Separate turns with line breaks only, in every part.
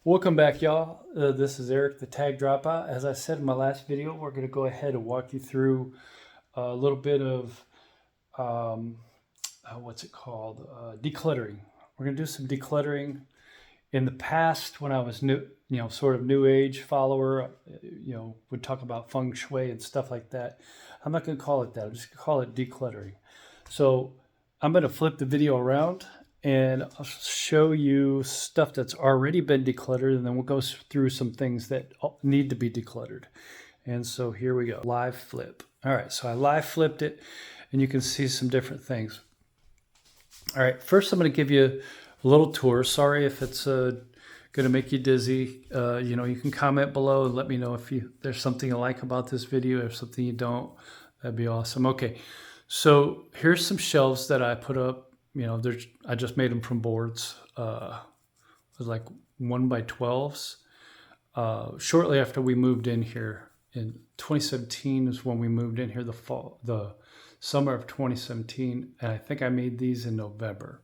Welcome back, y'all. This is Eric, the tag dropout. As I said in my last video, we're going to go ahead and walk you through a little bit of um, what's it called? Decluttering. We're going to do some decluttering. In the past, when I was new, sort of new age follower, would talk about feng shui and stuff like that. I'm not going to call it that. I'm just going to call it decluttering. So I'm going to flip the video around and I'll show you stuff that's already been decluttered, and then we'll go through some things that need to be decluttered. And so here we go. Live flip. All right, so I live flipped it, and you can see some different things. All right, first I'm going to give you a little tour. Sorry if it's going to make you dizzy. You can comment below and let me know if there's something you like about this video or something you don't. That'd be awesome. Okay, so here's some shelves that I put up. I just made them from boards. It was like 1x12s. Shortly after we moved in here in 2017 is when we moved in here, the summer of 2017. And I think I made these in November.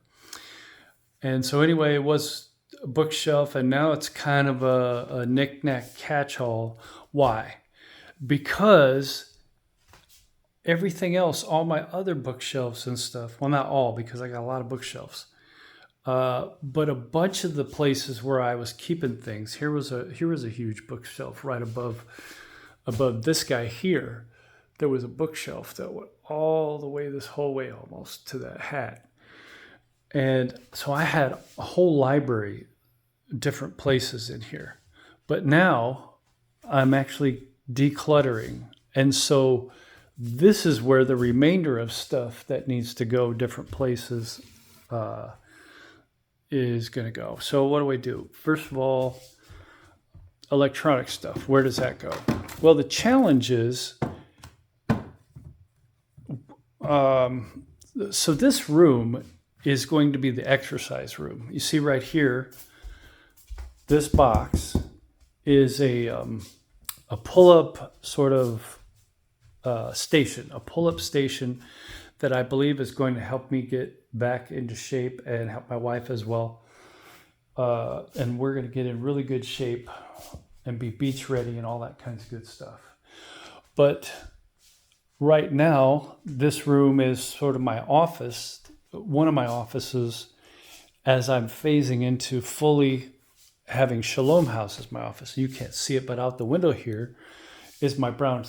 And so anyway, it was a bookshelf, and now it's kind of a knick-knack catch-all. Why? Because everything else, all my other bookshelves and stuff, well, not all, because I got a lot of bookshelves, but a bunch of the places where I was keeping things, here was a huge bookshelf right above this guy here. There was a bookshelf that went all the way, this whole way almost to that hat. And so I had a whole library, different places in here. But now I'm actually decluttering. And so this is where the remainder of stuff that needs to go different places is going to go. So what do I do? First of all, electronic stuff. Where does that go? Well, the challenge is, so this room is going to be the exercise room. You see right here, this box is a pull-up sort of station, a pull-up station that I believe is going to help me get back into shape and help my wife as well. And we're going to get in really good shape and be beach ready and all that kinds of good stuff. But right now, this room is sort of my office, one of my offices, as I'm phasing into fully having Shalom House as my office. You can't see it, but out the window here is my brown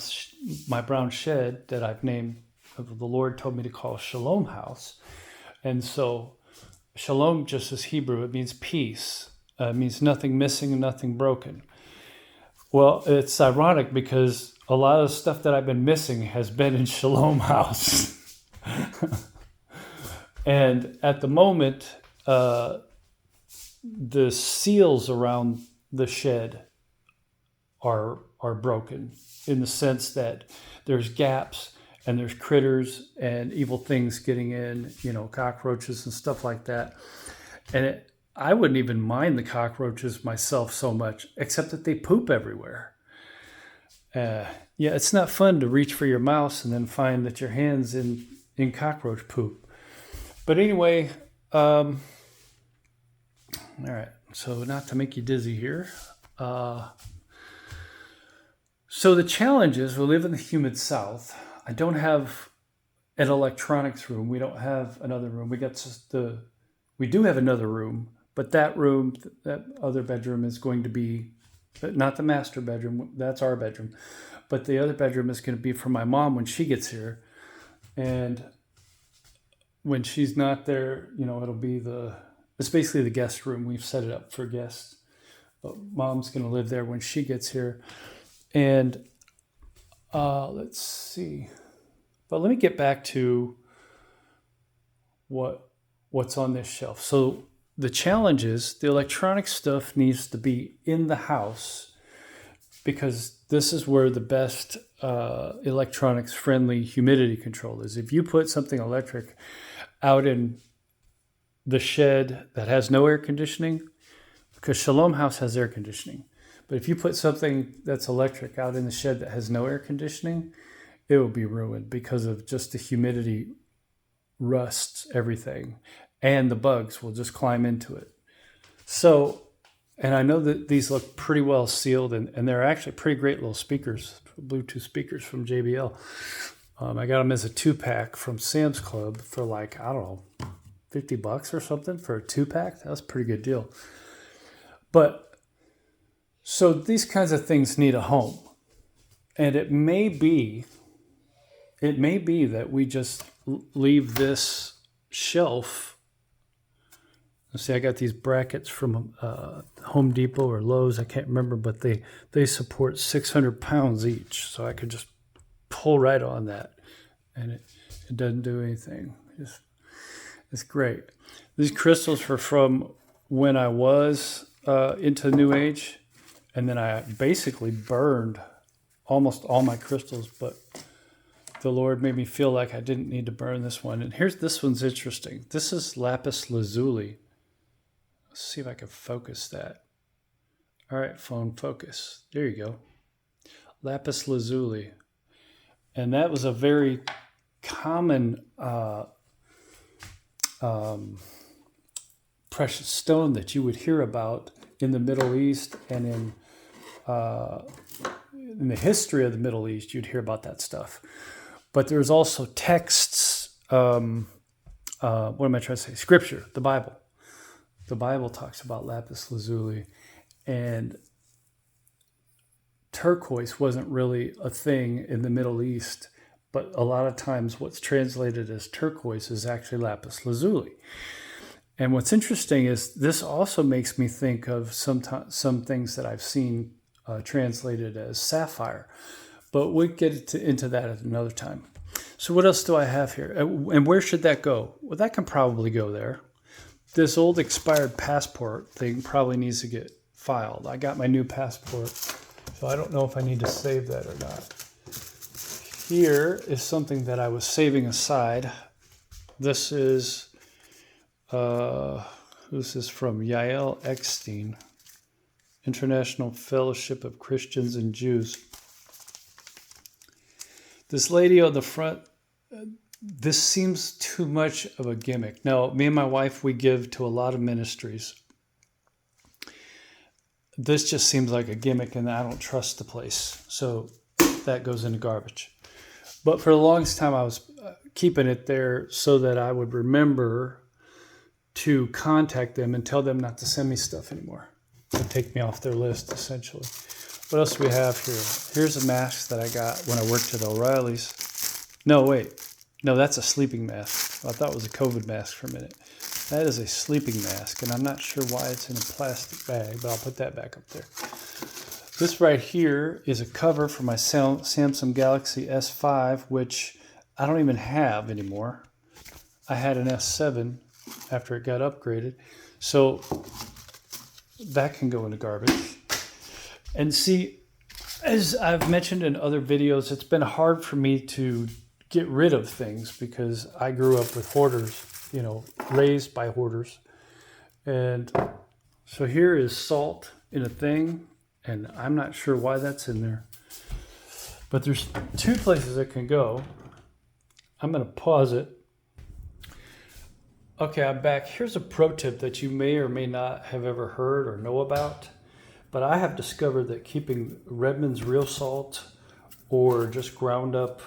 shed that I've named, the Lord told me to call Shalom House. And so Shalom just is Hebrew. It means peace. It means nothing missing and nothing broken. Well, it's ironic because a lot of the stuff that I've been missing has been in Shalom House. And at the moment, the seals around the shed are broken, in the sense that there's gaps and there's critters and evil things getting in, cockroaches and stuff like that. And I wouldn't even mind the cockroaches myself so much, except that they poop everywhere. It's not fun to reach for your mouse and then find that your hand's in cockroach poop. But anyway, all right, so not to make you dizzy here. So the challenge is, we live in the humid South. I don't have an electronics room. We don't have another room. We do have another room, but that room, that other bedroom is going to be, not the master bedroom, that's our bedroom, but the other bedroom is going to be for my mom when she gets here. And when she's not there, it'll be it's basically the guest room. We've set it up for guests, but mom's going to live there when she gets here. And let's see. But let me get back to what's on this shelf. So the challenge is, the electronic stuff needs to be in the house, because this is where the best electronics friendly humidity control is. If you put something electric out in the shed that has no air conditioning, because Shalom House has air conditioning, but if you put something that's electric out in the shed that has no air conditioning, it will be ruined, because of just the humidity rusts everything, and the bugs will just climb into it. So And I know that these look pretty well sealed, and they're actually pretty great little speakers, Bluetooth speakers from JBL. I got them as a 2-pack from Sam's Club for like, I don't know, $50 or something for a 2-pack. That was a pretty good deal. But so these kinds of things need a home. And it may be that we just leave this shelf. Let's see, I got these brackets from Home Depot or Lowe's, I can't remember, but they support 600 pounds each. So I could just pull right on that, and it doesn't do anything. It's great. These crystals were from when I was into New Age, and then I basically burned almost all my crystals, but the Lord made me feel like I didn't need to burn this one. And this one's interesting. This is lapis lazuli. Let's see if I can focus that. All right, phone, focus. There you go. Lapis lazuli. And that was a very common precious stone that you would hear about in the Middle East, and in the history of the Middle East, you'd hear about that stuff. But there's also texts, what am I trying to say? Scripture, the Bible. The Bible talks about lapis lazuli, and turquoise wasn't really a thing in the Middle East, but a lot of times what's translated as turquoise is actually lapis lazuli. And what's interesting is this also makes me think of some things that I've seen translated as sapphire, but we'll get into that at another time. So what else do I have here? And where should that go? Well, that can probably go there. This old expired passport thing probably needs to get filed. I got my new passport, so I don't know if I need to save that or not. Here is something that I was saving aside. This is from Yael Eckstein, International Fellowship of Christians and Jews. This lady on the front, this seems too much of a gimmick. Now, me and my wife, we give to a lot of ministries. This just seems like a gimmick, and I don't trust the place. So that goes in the garbage. But for the longest time, I was keeping it there so that I would remember to contact them and tell them not to send me stuff anymore. To take me off their list, essentially. What else do we have here? Here's a mask that I got when I worked at O'Reilly's. No, wait. No, that's a sleeping mask. I thought it was a COVID mask for a minute. That is a sleeping mask, and I'm not sure why it's in a plastic bag, but I'll put that back up there. This right here is a cover for my Samsung Galaxy S5, which I don't even have anymore. I had an S7 after it got upgraded. So that can go in the garbage. And see, as I've mentioned in other videos, it's been hard for me to get rid of things because I grew up with hoarders, raised by hoarders. And so here is salt in a thing, and I'm not sure why that's in there. But there's two places it can go. I'm going to pause it. Okay, I'm back. Here's a pro tip that you may or may not have ever heard or know about. But I have discovered that keeping Redmond's real salt or just ground up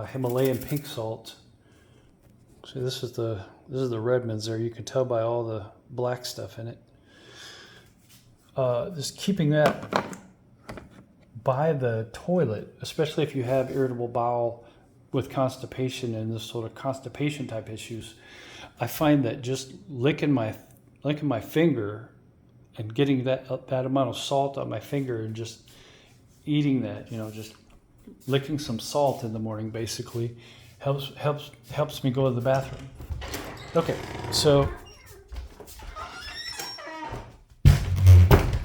Himalayan pink salt. See, this is the Redmond's there. You can tell by all the black stuff in it. Just keeping that by the toilet, especially if you have irritable bowel with constipation and this sort of constipation type issues, I find that just licking my finger and getting that amount of salt on my finger and just eating that, just licking some salt in the morning basically helps me go to the bathroom. Okay, so all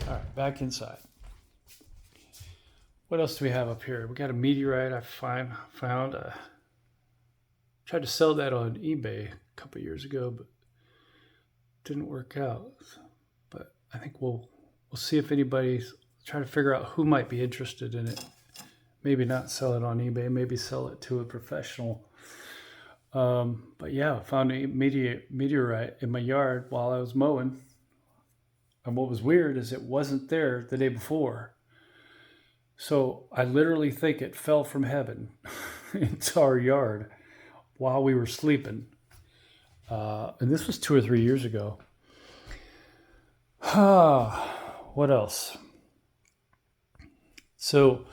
right, back inside. What else do we have up here? We got a meteorite I found. Tried to sell that on eBay a couple years ago, but didn't work out. But I think we'll see if anybody's trying to figure out who might be interested in it. Maybe not sell it on eBay, maybe sell it to a professional. But yeah, I found a meteorite in my yard while I was mowing. And what was weird is it wasn't there the day before. So I literally think it fell from heaven into our yard while we were sleeping. And this was 2 or 3 years ago. What else? So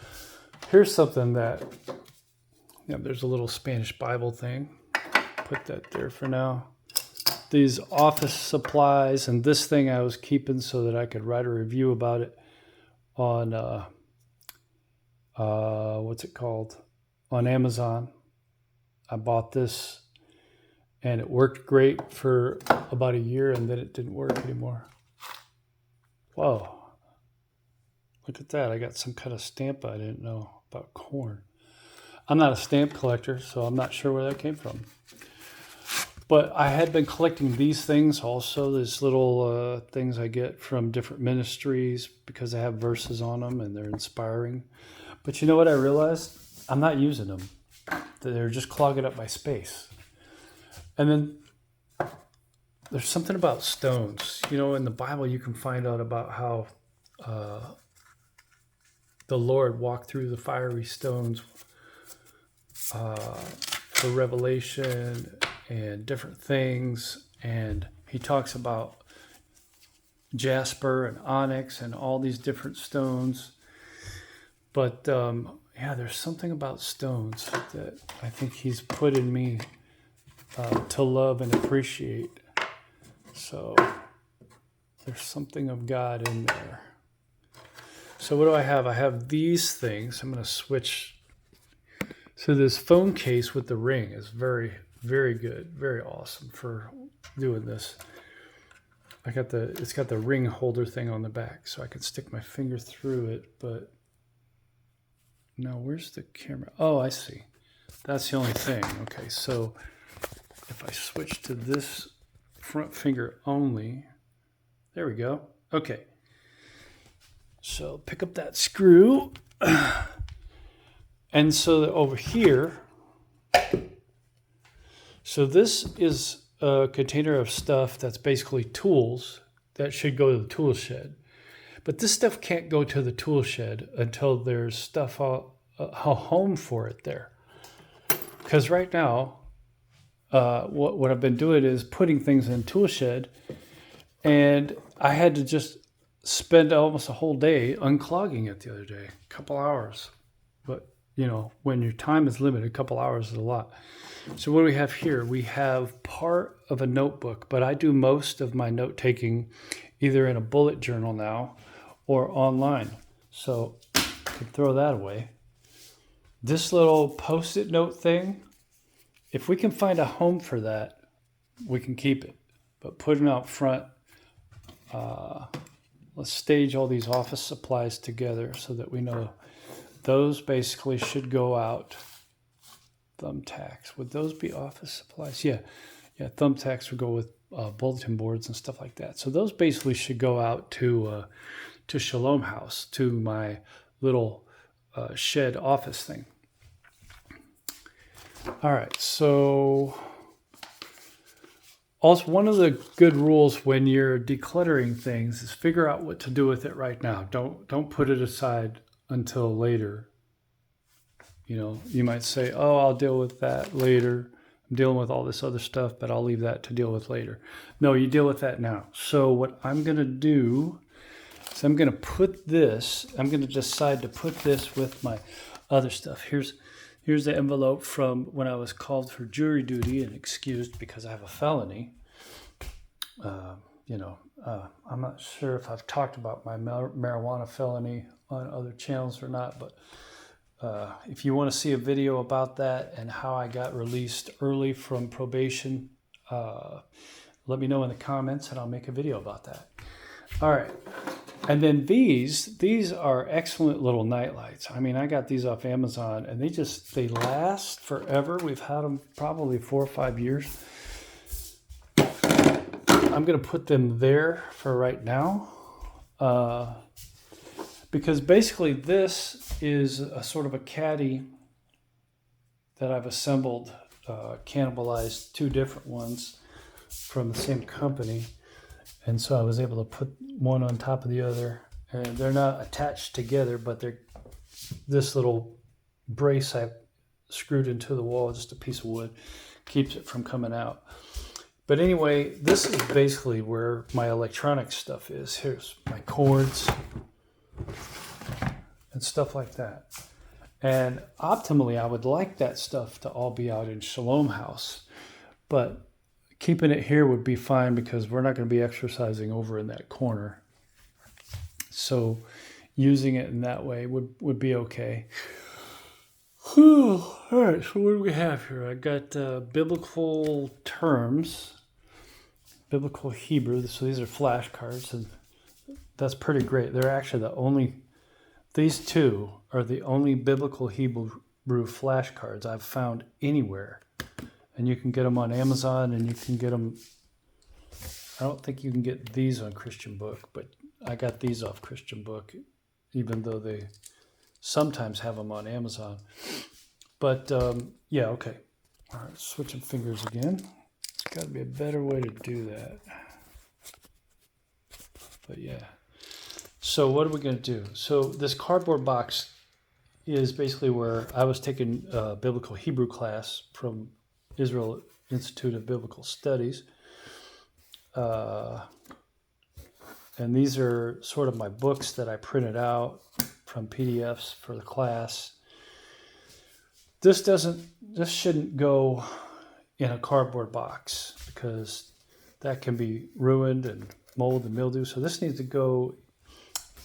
here's something that, there's a little Spanish Bible thing. Put that there for now. These office supplies and this thing I was keeping so that I could write a review about it on, what's it called? On Amazon. I bought this and it worked great for about a year and then it didn't work anymore. Whoa. Look at that. I got some kind of stamp I didn't know about corn. I'm not a stamp collector, so I'm not sure where that came from. But I had been collecting these things also, these little things I get from different ministries because they have verses on them and they're inspiring. But you know what I realized? I'm not using them. They're just clogging up my space. And then there's something about stones. In the Bible you can find out about how the Lord walked through the fiery stones for revelation and different things. And he talks about jasper and onyx and all these different stones. But there's something about stones that I think he's put in me to love and appreciate. So there's something of God in there. So what do I have? I have these things. I'm going to switch. So this phone case with the ring is very, very good. Very awesome for doing this. It's got the ring holder thing on the back so I can stick my finger through it, but no, where's the camera? Oh, I see. That's the only thing. Okay, so if I switch to this front finger only, there we go. Okay. So pick up that screw. And so over here, so this is a container of stuff that's basically tools that should go to the tool shed. But this stuff can't go to the tool shed until there's stuff, a home for it there. Because right now, what I've been doing is putting things in tool shed, and I had to just spend almost a whole day unclogging it the other day, a couple hours. But, when your time is limited, a couple hours is a lot. So what do we have here? We have part of a notebook, but I do most of my note taking either in a bullet journal now or online. So I can throw that away. This little Post-it note thing, if we can find a home for that, we can keep it. But putting it out front, let's stage all these office supplies together so that we know those basically should go out. Thumbtacks. Would those be office supplies? Yeah. Thumbtacks would go with bulletin boards and stuff like that. So those basically should go out to Shalom House, to my little shed office thing. All right. So also, one of the good rules when you're decluttering things is figure out what to do with it right now. Don't put it aside until later. You might say, oh, I'll deal with that later. I'm dealing with all this other stuff, but I'll leave that to deal with later. No, you deal with that now. So what I'm going to do is I'm going to decide to put this with my other stuff. Here's the envelope from when I was called for jury duty and excused because I have a felony. I'm not sure if I've talked about my marijuana felony on other channels or not, but if you want to see a video about that and how I got released early from probation, let me know in the comments and I'll make a video about that. All right. And then these are excellent little night lights. I mean, I got these off Amazon and they last forever. We've had them probably 4 or 5 years. I'm going to put them there for right now. Because basically this is a sort of a caddy that I've assembled, cannibalized 2 different ones from the same company. And so I was able to put one on top of the other, and they're not attached together, but they're this little brace I screwed into the wall, just a piece of wood, keeps it from coming out. But anyway, this is basically where my electronic stuff is. Here's my cords and stuff like that. And optimally, I would like that stuff to all be out in Shalom House, but keeping it here would be fine because we're not going to be exercising over in that corner. So using it in that way would be okay. Whew. All right, so what do we have here? I got biblical terms, biblical Hebrew. So these are flashcards, and that's pretty great. They're actually these two are the only biblical Hebrew flashcards I've found anywhere. And you can get them on Amazon, and you can get them, I don't think you can get these on Christian Book, but I got these off Christian Book, even though they sometimes have them on Amazon. But yeah, okay. All right, switching fingers again. There's got to be a better way to do that. But yeah. So what are we going to do? So this cardboard box is basically where I was taking a biblical Hebrew class from Israel Institute of Biblical Studies. And these are sort of my books that I printed out from PDFs for the class. This shouldn't go in a cardboard box because that can be ruined and mold and mildew. So this needs to go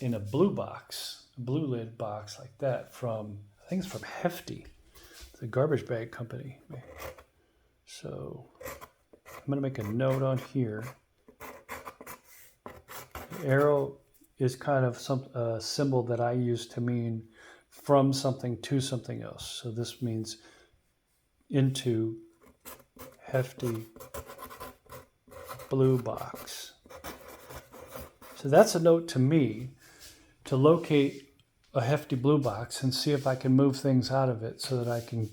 in a blue box, a blue lid box like that from, I think it's from Hefty, the garbage bag company. So I'm going to make a note on here. The arrow is kind of a symbol that I use to mean from something to something else. So this means into Hefty blue box. So that's a note to me to locate a Hefty blue box and see if I can move things out of it so that I can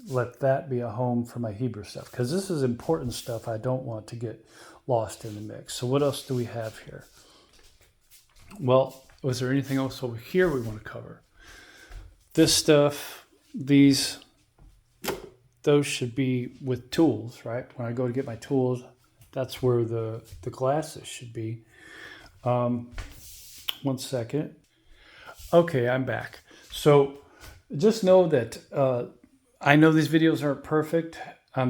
let that be a home for my Hebrew stuff. Because this is important stuff I don't want to get lost in the mix. So what else do we have here? Well, was there anything else over here we want to cover? This stuff, those should be with tools, right? When I go to get my tools, that's where the glasses should be. 1 second. Okay, I'm back. So just know that I know these videos aren't perfect. I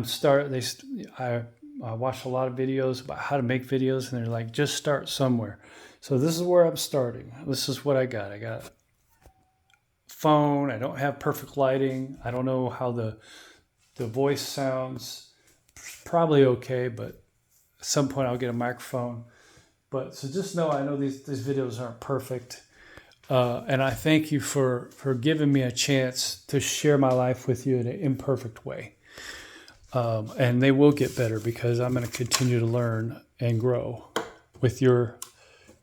watched a lot of videos about how to make videos, and they're like, just start somewhere. So this is where I'm starting. This is what I got. I got a phone. I don't have perfect lighting. I don't know how the voice sounds. Probably okay, but at some point I'll get a microphone. But so just know I know these videos aren't perfect. And I thank you for giving me a chance to share my life with you in an imperfect way. And they will get better because I'm going to continue to learn and grow with your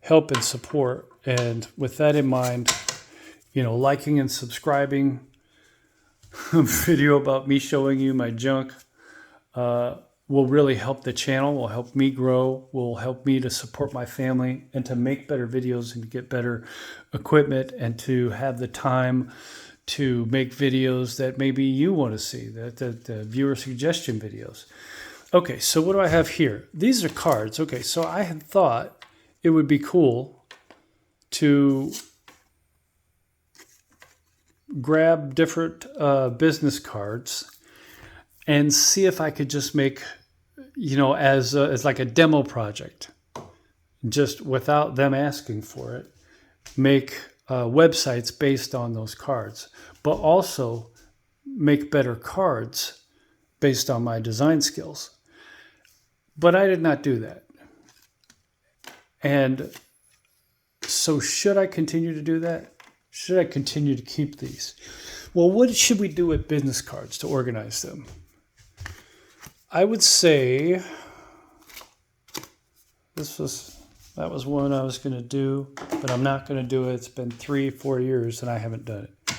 help and support. And with that in mind, liking and subscribing a video about me showing you my junk will really help the channel, will help me grow, will help me to support my family and to make better videos and to get better equipment and to have the time to make videos that maybe you want to see, the viewer suggestion videos. Okay, so what do I have here? These are cards. Okay, so I had thought it would be cool to grab different business cards and see if I could just make, as like a demo project, just without them asking for it, make websites based on those cards, but also make better cards based on my design skills. But I did not do that. And so should I continue to do that? Should I continue to keep these? Well, what should we do with business cards to organize them? I would say that was one I was going to do, but I'm not going to do it. It's been 3-4 years and I haven't done it.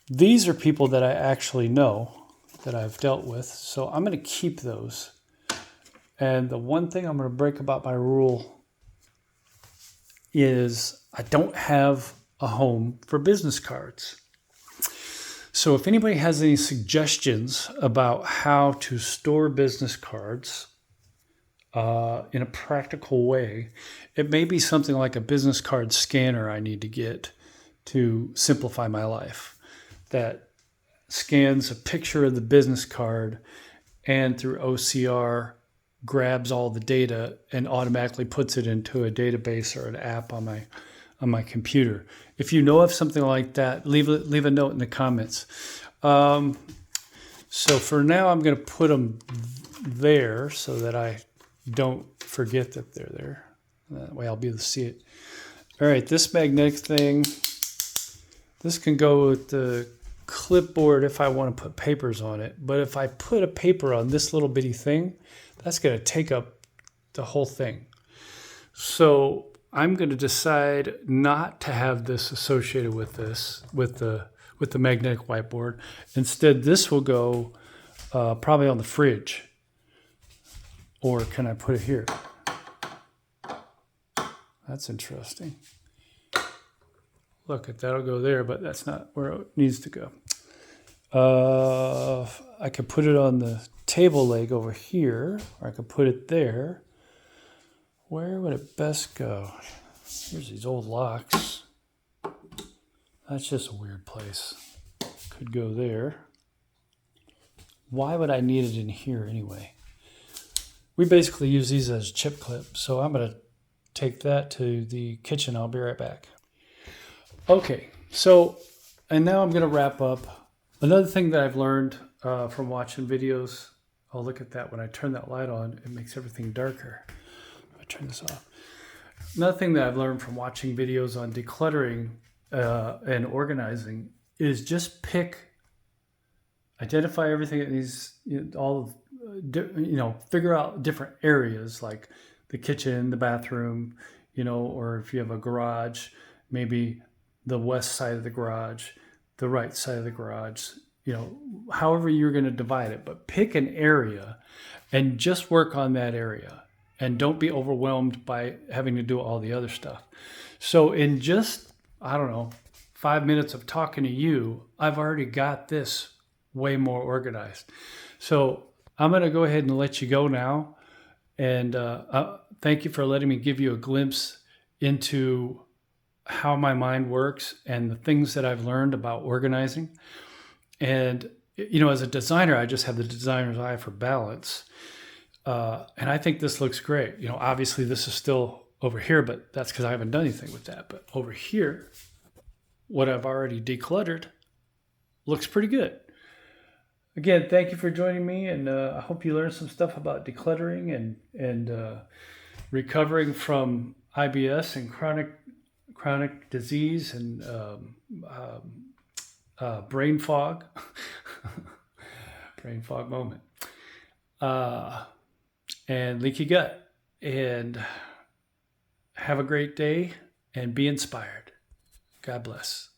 These are people that I actually know, that I've dealt with, so I'm going to keep those. And the one thing I'm going to break about my rule is I don't have a home for business cards. So if anybody has any suggestions about how to store business cards in a practical way, it may be something like a business card scanner I need to get to simplify my life, that scans a picture of the business card and through OCR grabs all the data and automatically puts it into a database or an app on my computer. If you know of something like that, leave a note in the comments. So for now, I'm going to put them there so that I don't forget that they're there. That way I'll be able to see it. All right, this magnetic thing, this can go with the clipboard if I want to put papers on it. But if I put a paper on this little bitty thing, that's going to take up the whole thing. So I'm going to decide not to have this associated with this, with the magnetic whiteboard. Instead, this will go probably on the fridge. Or can I put it here? That's interesting. Look, that'll go there, but that's not where it needs to go. I could put it on the table leg over here, or I could put it there. Where would it best go? Here's these old locks. That's just a weird place. Could go there. Why would I need it in here anyway? We basically use these as chip clips, so I'm going to take that to the kitchen. I'll be right back. Okay, so, and now I'm going to wrap up. Another thing that I've learned from watching videos, I'll look at that when I turn that light on, it makes everything darker. I turn this off. Another thing that I've learned from watching videos on decluttering and organizing is just identify everything that needs, figure out different areas like the kitchen, the bathroom, or if you have a garage, maybe the west side of the garage, the right side of the garage, however you're going to divide it, but pick an area and just work on that area and don't be overwhelmed by having to do all the other stuff. So in just, 5 minutes of talking to you, I've already got this way more organized. So I'm going to go ahead and let you go now. And thank you for letting me give you a glimpse into how my mind works and the things that I've learned about organizing. And, as a designer, I just have the designer's eye for balance. And I think this looks great. Obviously this is still over here, but that's because I haven't done anything with that. But over here, what I've already decluttered looks pretty good. Again, thank you for joining me, and I hope you learned some stuff about decluttering and recovering from IBS and chronic disease and brain fog, brain fog moment, and leaky gut. And have a great day and be inspired. God bless.